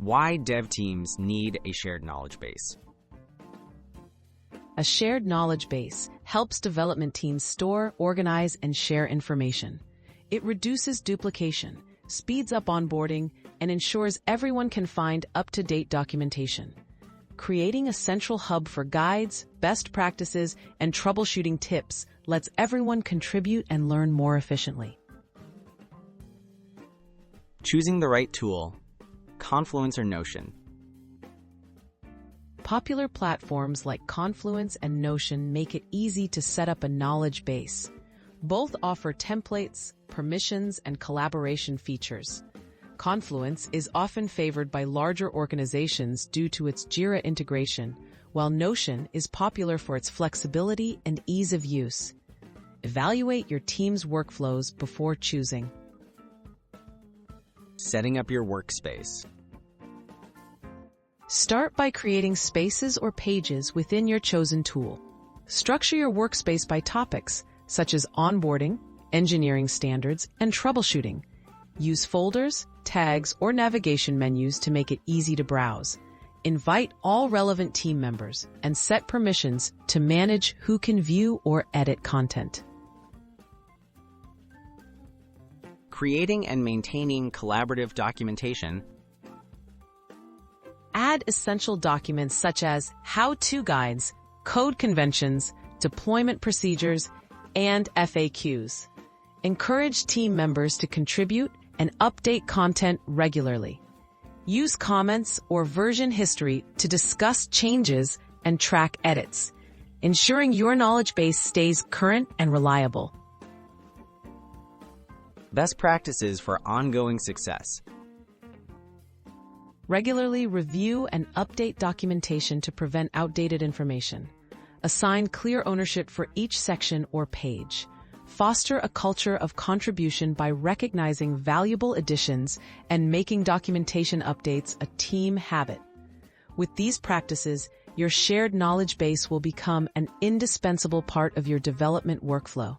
Why dev teams need a shared knowledge base. A shared knowledge base helps development teams store, organize, and share information. It reduces duplication, speeds up onboarding, and ensures everyone can find up-to-date documentation. Creating a central hub for guides, best practices, and troubleshooting tips lets everyone contribute and learn more efficiently. Choosing the right tool, Confluence or Notion. Popular platforms like Confluence and Notion make it easy to set up a knowledge base. Both offer templates, permissions, and collaboration features. Confluence is often favored by larger organizations due to its Jira integration, while Notion is popular for its flexibility and ease of use. Evaluate your team's workflows before choosing. Setting up your workspace. Start by creating spaces or pages within your chosen tool. Structure your workspace by topics, such as onboarding, engineering standards, and troubleshooting. Use folders, tags, or navigation menus to make it easy to browse. Invite all relevant team members and set permissions to manage who can view or edit content. Creating and maintaining collaborative documentation. Add essential documents such as how-to guides, code conventions, deployment procedures, and FAQs. Encourage team members to contribute and update content regularly. Use comments or version history to discuss changes and track edits, ensuring your knowledge base stays current and reliable. Best practices for ongoing success. Regularly review and update documentation to prevent outdated information. Assign clear ownership for each section or page. Foster a culture of contribution by recognizing valuable additions and making documentation updates a team habit. With these practices, your shared knowledge base will become an indispensable part of your development workflow.